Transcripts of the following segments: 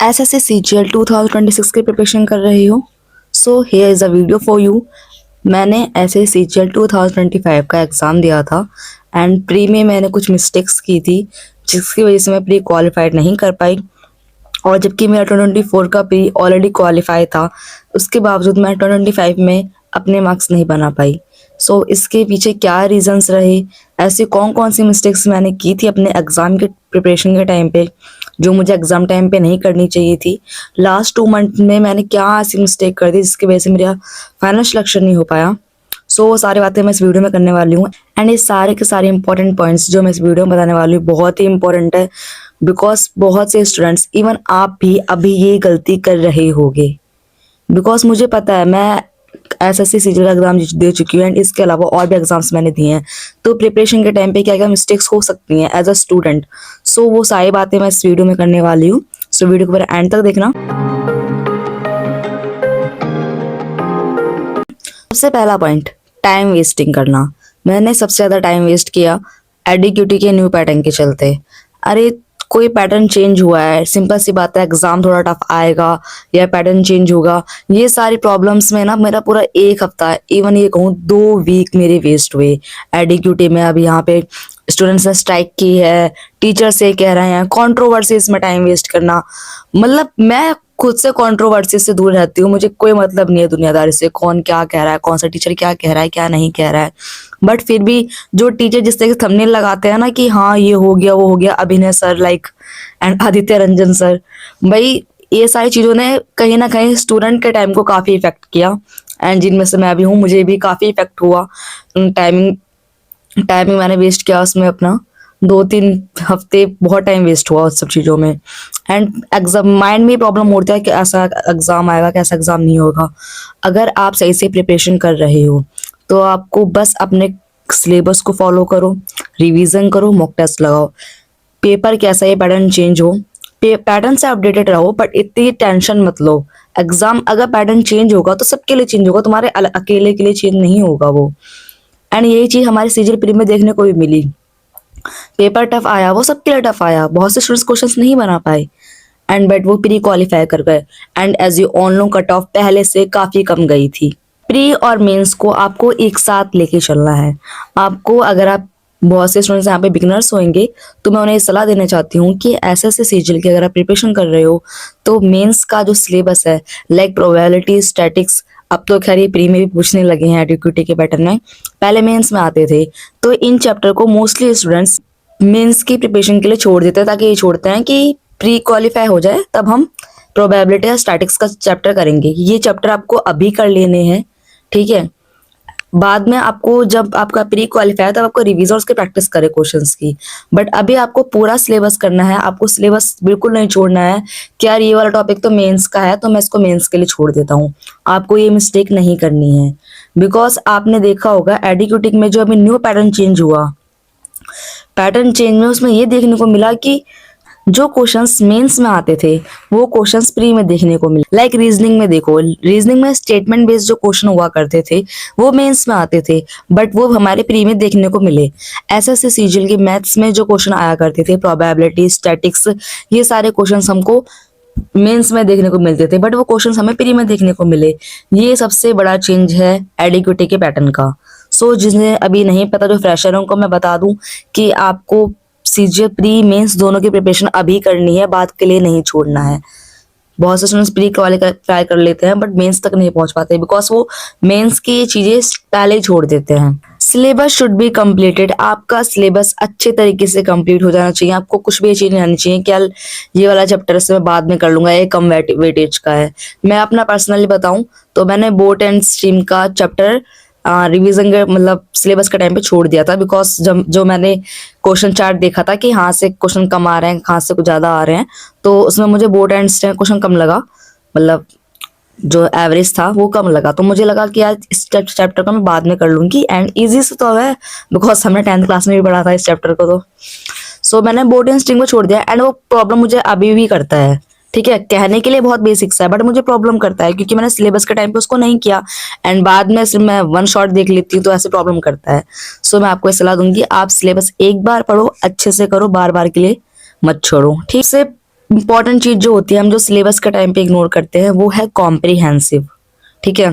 SSC CGL 2026 की preparation कर रही हो, so here is a video for you. मैंने एसएससी सीजीएल 2025 का एग्ज़ाम दिया था एंड प्री में मैंने कुछ मिस्टेक्स की थी जिसकी वजह से मैं प्री क्वालिफाइड नहीं कर पाई। और जबकि मेरा 2024 का प्री ऑलरेडी क्वालिफाई था, उसके बावजूद मैं 2025 में अपने मार्क्स नहीं बना पाई। सो इसके पीछे क्या रीजंस रहे, ऐसे कौन कौन सी मिस्टेक्स मैंने की थी अपने एग्ज़ाम के प्रिपरेशन के टाइम पे जो मुझे एग्ज़ाम टाइम पे नहीं करनी चाहिए थी। लास्ट 2 मंथ में मैंने क्या ऐसी मिस्टेक कर दी जिसकी वजह से मेरा फाइनल सिलेक्शन नहीं हो पाया। सो वो सारी बातें मैं इस वीडियो में करने वाली हूँ एंड ये सारे के सारे इंपॉर्टेंट पॉइंट्स जो मैं इस वीडियो में बताने वाली हूँ बहुत ही इंपॉर्टेंट है, बिकॉज बहुत से स्टूडेंट्स, इवन आप भी अभी ये गलती कर रहे होगे। बिकॉज मुझे पता है, मैं एसएससी सीजीएल का एग्जाम दे चुकी हूँ एंड इसके अलावा और भी एग्जाम्स मैंने दिए हैं। तो प्रिपरेशन के टाइम पे क्या क्या मिस्टेक्स हो सकती हैं एज अ स्टूडेंट, सो वो सारी बातें मैं इस वीडियो में करने वाली हूँ। सो वीडियो को पूरा एंड तक देखना। सबसे पहला पॉइंट, टाइम वेस्टिंग करना। मैंने सबसे ज़्यादा टाइम वेस्ट किया एडीक्यूटी के न्यू पैटर्न के चलते। अरे कोई पैटर्न चेंज हुआ है, सिंपल सी बात है, एग्जाम थोड़ा टफ आएगा या पैटर्न चेंज होगा, ये सारी प्रॉब्लम्स में ना मेरा पूरा 1 हफ्ता, इवन ये कहूँ 2 वीक मेरे वेस्ट हुए एडीक्यूटी में। अब यहाँ पे स्टूडेंट्स ने स्ट्राइक की है, टीचर से कह रहे हैं, कंट्रोवर्सीज में टाइम वेस्ट करना। मतलब मैं खुद से कंट्रोवर्सी से दूर रहती हूँ, मुझे कोई मतलब नहीं है दुनियादारी से, कौन क्या कह रहा है, कौन सा टीचर क्या कह रहा है, क्या नहीं कह रहा है। बट फिर भी जो टीचर जिस तरह से थंबनेल लगाते हैं ना कि हाँ ये हो गया वो हो गया, अभिनय sir like and Aditya Ranjan sir, भाई ये सारी चीज़ों ने कहीं ना कहीं स्टूडेंट के टाइम को काफ़ी इफेक्ट किया एंड जिनमें से मैं भी हूँ, मुझे भी काफ़ी इफेक्ट हुआ। टाइमिंग टाइमिंग मैंने वेस्ट किया उसमें अपना 2-3 हफ्ते, बहुत टाइम वेस्ट हुआ उस सब चीज़ों में। एंड एग्जाम माइंड में प्रॉब्लम होता है कि ऐसा एग्ज़ाम आएगा, कैसा एग्ज़ाम नहीं होगा। अगर आप सही से प्रिपरेशन कर रहे हो तो आपको बस अपने सिलेबस को फॉलो करो, रिवीजन करो, मॉक टेस्ट लगाओ। पेपर कैसा है, पैटर्न चेंज हो, पैटर्न से अपडेटेड रहो, बट इतनी टेंशन मत लो। एग्जाम अगर पैटर्न चेंज होगा तो सबके लिए चेंज होगा, तुम्हारे अकेले के लिए चेंज नहीं होगा वो। एंड यही चीज़ हमारे सीजीएल प्री में देखने को भी मिली। पेपर टफ आया, वो सबके लिए टफ आया, बहुत से स्टूडेंट्स क्वेश्चंस नहीं बना पाए एंड बट वो प्री क्वालिफाई कर गए। And as you all know, cut off पहले से काफ़ी कम गई थी। प्री और मेंस को आपको एक साथ लेके चलना है। आपको, अगर आप, बहुत से स्टूडेंट्स यहाँ पे बिगनर्स होंगे तो मैं उन्हें सलाह देना चाहती हूँ कि एसएससी सीजीएल की अगर आप प्रिपरेशन कर रहे हो तो मेंस का जो सिलेबस है, लाइक प्रोबेबिलिटी, स्टैटिक्स, अब तो खैर ये प्री में भी पूछने लगे हैं एडीक्यूटी के पैटर्न में, पहले मेंस में आते थे। तो इन चैप्टर को मोस्टली स्टूडेंट्स मेंस की प्रिपरेशन के लिए छोड़ देते हैं, ताकि ये छोड़ते हैं कि प्री क्वालिफाई हो जाए तब हम प्रोबेबिलिटी या स्टैटिक्स का चैप्टर करेंगे। ये चैप्टर आपको अभी कर लेने हैं, ठीक है। बाद में आपको, जब आपका प्री क्वालिफाई तब आपको रिवीजन और उसके प्रैक्टिस करे क्वेश्चंस की। बट अभी आपको पूरा सिलेबस करना है, आपको सिलेबस बिल्कुल नहीं छोड़ना है कि यार ये वाला टॉपिक तो मेंस का है तो मैं इसको मेंस के लिए छोड़ देता हूँ। आपको ये मिस्टेक नहीं करनी है, बिकॉज आपने देखा होगा एडीक्यूटिक में जो अभी न्यू पैटर्न चेंज हुआ, पैटर्न चेंज में उसमें ये देखने को मिला कि जो क्वेश्चंस मेंस में आते थे वो क्वेश्चंस प्री में देखने को मिले। लाइक रीजनिंग में देखो, रीजनिंग में स्टेटमेंट बेस्ड जो क्वेश्चन हुआ करते थे वो मेंस में आते थे, बट वो हमारे प्री में देखने को मिले। एसएससी सीजीएल की मैथ्स में जो क्वेश्चन आया करते थे, प्रोबेबिलिटी, स्टैटिक्स, ये सारे क्वेश्चन हमको मेंस में देखने को मिलते थे, बट वो क्वेश्चन हमें प्री में देखने को मिले। ये सबसे बड़ा चेंज है एडीक्यूटी के पैटर्न का। सो जिन्हें अभी नहीं पता, जो फ्रेशरों को मैं बता दूं कि आपको सीजीएल प्री मेंस दोनों की प्रिपरेशन अभी करनी है, बाद के लिए नहीं छोड़ना है। बहुत से स्टूडेंट्स प्री क्वालिफाई कर लेते हैं बट मेंस तक नहीं पहुंच पाते बिकॉज वो मेंस की चीजें पहले ही छोड़ देते हैं। Syllabus should be completed. आपका सिलेबस अच्छे तरीके से कंप्लीट हो जाना चाहिए। आपको कुछ भी चीज नहीं आनी चाहिए क्या ये वाला चैप्टर से मैं बाद में कर लूंगा, ये कम वेटेज का है। मैं अपना पर्सनली बताऊं तो मैंने बोट एंड स्ट्रीम का चैप्टर रिवीजन के, मतलब सिलेबस के टाइम पे छोड़ दिया था, बिकॉज जब जो मैंने क्वेश्चन चार्ट देखा था कि यहाँ से क्वेश्चन कम आ रहे हैं, कहाँ से कुछ ज़्यादा आ रहे हैं, तो उसमें मुझे बोट एंड स्ट्रीम क्वेश्चन कम लगा, मतलब जो एवरेज था वो कम लगा। तो मुझे लगा कि यार इस चैप्टर को मैं बाद में कर लूँगी एंड ईजी से तो है, बिकॉज हमने 10th क्लास में भी पढ़ा था इस चैप्टर को। तो सो मैंने बोट एंड स्ट्रिंग को छोड़ दिया एंड वो प्रॉब्लम मुझे अभी भी करता है, ठीक है। कहने के लिए बहुत बेसिक्स है बट मुझे प्रॉब्लम करता है क्योंकि मैंने सिलेबस के टाइम पे उसको नहीं किया एंड बाद में सिर्फ मैं वन शॉट देख लेती हूँ तो ऐसे प्रॉब्लम करता है। सो मैं आपको सलाह दूंगी, आप सिलेबस एक बार पढ़ो, अच्छे से करो, बार बार के लिए मत छोड़ो, ठीक से। इंपॉर्टेंट चीज जो होती है हम जो सिलेबस के टाइम पे इग्नोर करते हैं वो है कॉम्प्रिहेंसिव। ठीक है,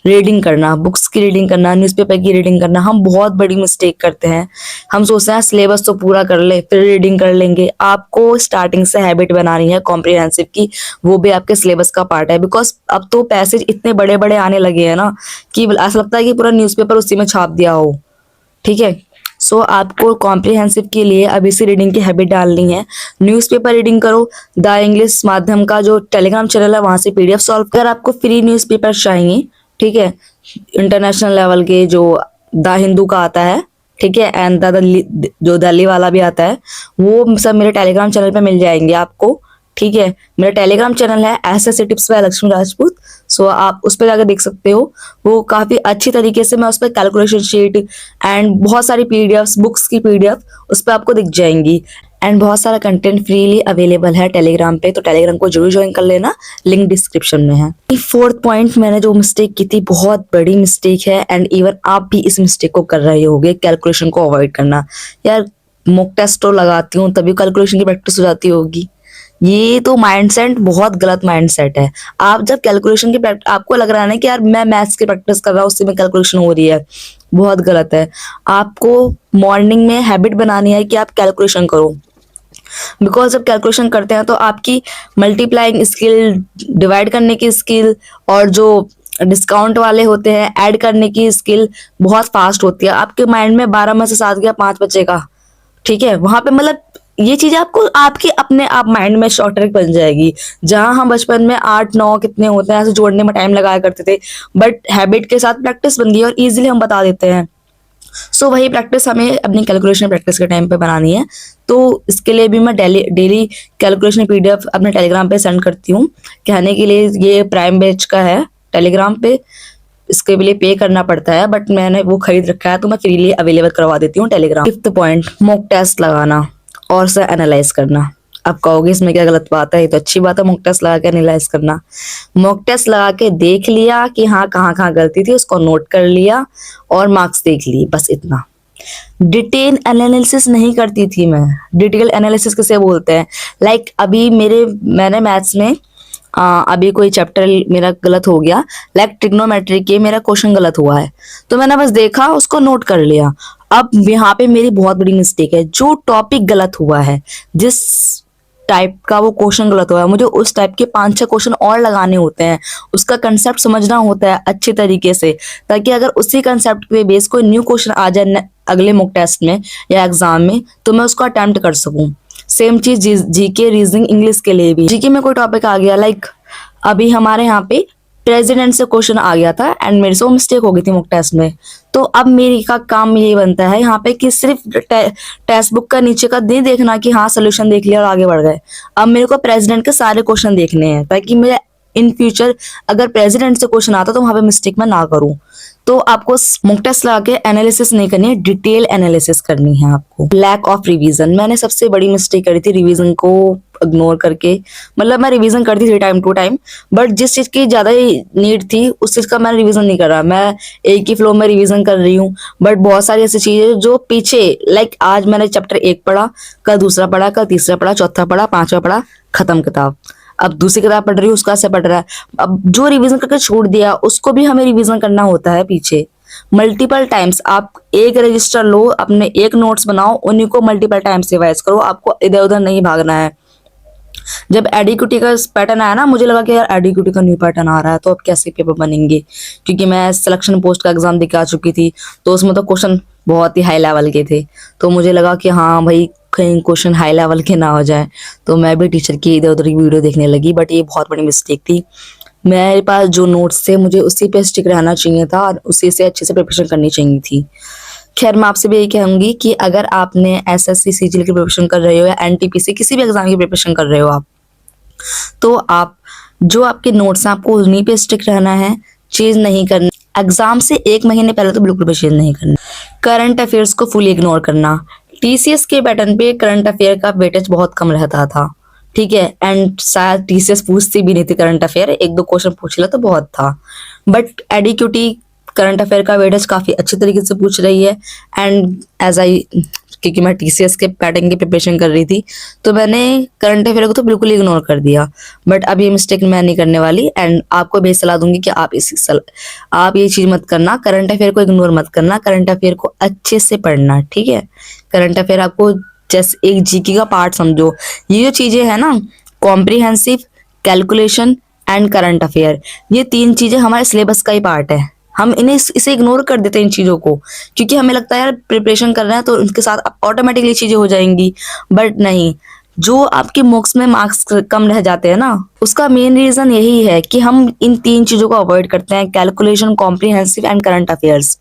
रीडिंग करना, बुक्स की रीडिंग करना, न्यूज़पेपर की रीडिंग करना, हम बहुत बड़ी मिस्टेक करते हैं। हम सोचते हैं सिलेबस तो पूरा कर ले फिर रीडिंग कर लेंगे। आपको स्टार्टिंग से हैबिट बनानी है कॉम्प्रिहेंसिव की, वो भी आपके सिलेबस का पार्ट है। बिकॉज अब तो पैसेज इतने बड़े बड़े आने लगे हैं ना कि ऐसा लगता है कि पूरा न्यूज़पेपर उसी में छाप दिया हो। ठीक है, सो आपको कॉम्प्रिहेंसिव के लिए अभी से रीडिंग की हैबिट डालनी है। न्यूज़पेपर रीडिंग करो, द इंग्लिश माध्यम का जो टेलीग्राम चैनल है वहां से पीडीएफ सॉल्व। अगर आपको फ्री न्यूज़पेपर चाहिए, ठीक है, इंटरनेशनल लेवल के जो द हिंदू का आता है, ठीक है, एंड जो दिल्ली वाला भी आता है, वो सब मेरे टेलीग्राम चैनल पे मिल जाएंगे आपको। ठीक है, मेरा टेलीग्राम चैनल है SSC tips by Lakshmi Rajput. So आप उस पर जाकर देख सकते हो, वो काफी अच्छी तरीके से मैं उस पर कैलकुलेशन शीट एंड बहुत सारी पीडीएफ्स, बुक्स की पीडीएफ उस पर आपको दिख जाएंगी। एंड बहुत सारा कंटेंट फ्रीली अवेलेबल है टेलीग्राम पे, तो टेलीग्राम को जरूर ज्वाइन कर लेना, लिंक डिस्क्रिप्शन में है। फोर्थ पॉइंट, मैंने जो मिस्टेक की थी बहुत बड़ी मिस्टेक है एंड इवन आप भी इस मिस्टेक को कर रहे होगे, कैलकुलेशन को अवॉइड करना। यार मॉक टेस्ट तो लगाती हूँ तभी कैलकुलेशन की प्रैक्टिस हो जाती होगी। ये तो माइंडसेट बहुत गलत माइंडसेट है। आप जब कैलकुलेशन की आपको लग रहा है ना कि यार मैं मैथ्स की प्रैक्टिस कर रहा हूँ उससे में कैलकुलेशन हो रही है, बहुत गलत है। आपको मॉर्निंग में हैबिट बनानी है कि आप कैलकुलेशन करो। बिकॉज जब कैलकुलेशन करते हैं तो आपकी मल्टीप्लाइंग स्किल, डिवाइड करने की स्किल और जो डिस्काउंट वाले होते हैं ऐड करने की स्किल बहुत फास्ट होती है। आपके माइंड में 12 में से 7 गया 5 बचेगा। ठीक है, वहां पे मतलब ये चीज आपको आपके अपने आप माइंड में शॉर्ट ट्रिक बन जाएगी। जहां हम बचपन में 8 9 कितने होते हैं ऐसे जोड़ने में टाइम लगाया करते थे, बट हैबिट के साथ प्रैक्टिस बन गई और इजीली हम बता देते हैं। सो वही प्रैक्टिस हमें अपनी कैलकुलेशन प्रैक्टिस के टाइम पे बनानी है। तो इसके लिए भी मैं डेली डेली कैलकुलेशन पीडीएफ अपने टेलीग्राम पे सेंड करती हूँ। कहने के लिए ये प्राइम बैच का है टेलीग्राम पे, इसके लिए पे करना पड़ता है, बट मैंने वो खरीद रखा है तो मैं फ्रीली अवेलेबल करवा देती हूँ Telegram. Fifth point, mock test लगाना और उसे एनालाइज करना। आप कहोगे इसमें क्या गलत बात है, ये तो अच्छी बात है मॉक टेस्ट लगा के एनालाइज करना। मॉक टेस्ट लगा के देख लिया कि हाँ कहाँ कहाँ गलती थी, उसको नोट कर लिया और मार्क्स देख लिए, बस इतना। डिटेल एनालिसिस नहीं करती थी मैं। डिटेल एनालिसिस किसे बोलते हैं, लाइक अभी मैंने मैथ्स में अभी कोई चैप्टर मेरा गलत हो गया, लाइक ट्रिग्नोमेट्री के मेरा क्वेश्चन गलत हुआ है तो मैंने बस देखा उसको नोट कर लिया। अब यहाँ पे मेरी बहुत बड़ी मिस्टेक है, जो टॉपिक गलत हुआ है, जिस टाइप का वो क्वेश्चन गलत हुआ है, मुझे उस टाइप के 5 6 क्वेश्चन और लगाने होते हैं, उसका कंसेप्ट समझना होता है अच्छे तरीके से, ताकि अगर उसी कंसेप्ट पे बेस कोई न्यू क्वेश्चन आ जाए अगले मॉक टेस्ट में या एग्जाम में तो मैं उसको अटेम्प्ट कर सकूं। सेम चीज जीके, रीजनिंग, इंग्लिश के लिए भी। जीके में कोई टॉपिक आ गया, लाइक अभी हमारे यहाँ पे प्रेसिडेंट से क्वेश्चन आ गया था एंड मेरे से वो मिस्टेक हो गई थी मॉक टेस्ट में, तो अब मेरी का काम यही बनता है यहाँ पे कि सिर्फ टेक्स्ट बुक का नीचे का नहीं देखना कि हाँ सोल्यूशन देख लिया और आगे बढ़ गए। अब मेरे को प्रेसिडेंट के सारे क्वेश्चन देखने हैं ताकि मैं इन फ्यूचर अगर प्रेसिडेंट से क्वेश्चन आता तो वहां पे मिस्टेक मैं ना करूं। तो आपको मॉक टेस्ट लगा के एनालिसिस नहीं करनी है, डिटेल एनालिसिस करनी है आपको। लैक ऑफ रिवीजन, मैंने सबसे बड़ी मिस्टेक करी थी रिवीजन को इग्नोर करके। मतलब मैं रिवीजन करती थी टाइम टू टाइम, बट जिस चीज की ज्यादा नीड थी उस चीज का मैंने रिवीजन नहीं करा। मैं एक ही फ्लो में रिवीजन कर रही हूँ, बट बहुत सारी ऐसी चीजें जो पीछे, लाइक आज मैंने चैप्टर 1 पढ़ा, कल दूसरा पढ़ा, कल तीसरा पढ़ा, चौथा पढ़ा, पांचवा पढ़ा, खत्म किताब। अब दूसरी किताब पढ़ रही हूँ, उसका से पढ़ रहा है। अब जो रिवीजन करके छोड़ दिया उसको भी हमें रिवीजन करना होता है पीछे मल्टीपल टाइम्स। आप एक रजिस्टर लो, अपने एक नोट्स बनाओ, उन्हीं को मल्टीपल टाइम्स रिवाइज करो, आपको इधर उधर नहीं भागना है। जब एडीक्यूटी का पैटर्न आया ना, मुझे लगा कि यार एडीक्यूटी का न्यू पैटर्न आ रहा है तो अब कैसे पेपर बनेंगे, क्योंकि मैं सिलेक्शन पोस्ट का एग्जाम दिखा चुकी थी तो उसमें तो क्वेश्चन बहुत ही हाई लेवल के थे। तो मुझे लगा कि हाँ भाई कहीं क्वेश्चन हाई लेवल के ना हो जाए, तो मैं भी टीचर की इधर उधर की वीडियो देखने लगी, बट ये बहुत बड़ी मिस्टेक थी। मेरे पास जो नोट्स थे मुझे उसी पे स्टिक रहना चाहिए था और उसी से अच्छे से प्रिपरेशन करनी चाहिए थी। खैर मैं आपसे भी यही कहूंगी कि अगर आपने एसएससी सीजीएल की प्रिपरेशन कर रहे हो या एनटीपीसी किसी भी एग्जाम की प्रिपरेशन कर रहे हो आप, तो आप जो आपके नोट्स हैं आपको उन्हीं पे स्टिक रहना है, चेंज नहीं करना। एग्जाम से 1 महीने पहले तो बिल्कुल भी चेंज नहीं करना। करंट अफेयर्स को फुली इग्नोर करना। टीसीएस के पैटर्न पे करंट अफेयर का वेटेज बहुत कम रहता था, ठीक है, एंड शायद टीसीएस पूछती भी नहीं थी करंट अफेयर, 1 2 क्वेश्चन पूछ लिया तो बहुत था। बट एडीक्यूटी करंट अफेयर का वेटेज काफी अच्छी तरीके से पूछ रही है, एंड एज आई क्योंकि मैं टीसीएस के पैटर्न की प्रिपरेशन कर रही थी, तो मैंने करंट अफेयर को तो बिल्कुल इग्नोर कर दिया। बट अब ये मिस्टेक मैं नहीं करने वाली, एंड आपको भी सलाह दूंगी कि आप ये चीज मत करना, करंट अफेयर को इग्नोर मत करना, करंट अफेयर को अच्छे से पढ़ना, ठीक है। करंट अफेयर आपको जैसे एक जीके का पार्ट समझो। ये जो चीजें है ना, comprehensive, calculation and current affair, ये 3 चीजें हमारे सिलेबस का ही पार्ट है। हम इसे इग्नोर कर देते हैं इन चीजों को, क्योंकि हमें लगता है यार प्रिपरेशन कर रहे हैं तो उनके साथ ऑटोमेटिकली चीजें हो जाएंगी। बट नहीं, जो आपके मॉक्स में मार्क्स कम रह जाते हैं ना, उसका मेन रीजन यही है कि हम इन 3 चीजों को अवॉइड करते हैं, calculation, comprehensive and current affairs.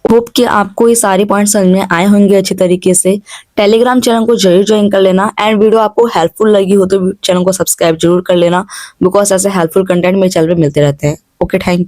Hope कि आपको ये सारे पॉइंट समझ में आए होंगे अच्छे तरीके से। टेलीग्राम चैनल को जरूर ज्वाइन कर लेना, एंड वीडियो आपको हेल्पफुल लगी हो तो चैनल को सब्सक्राइब जरूर कर लेना, बिकॉज ऐसे हेल्पफुल कंटेंट मेरे चैनल पे मिलते रहते हैं। Okay, thank you.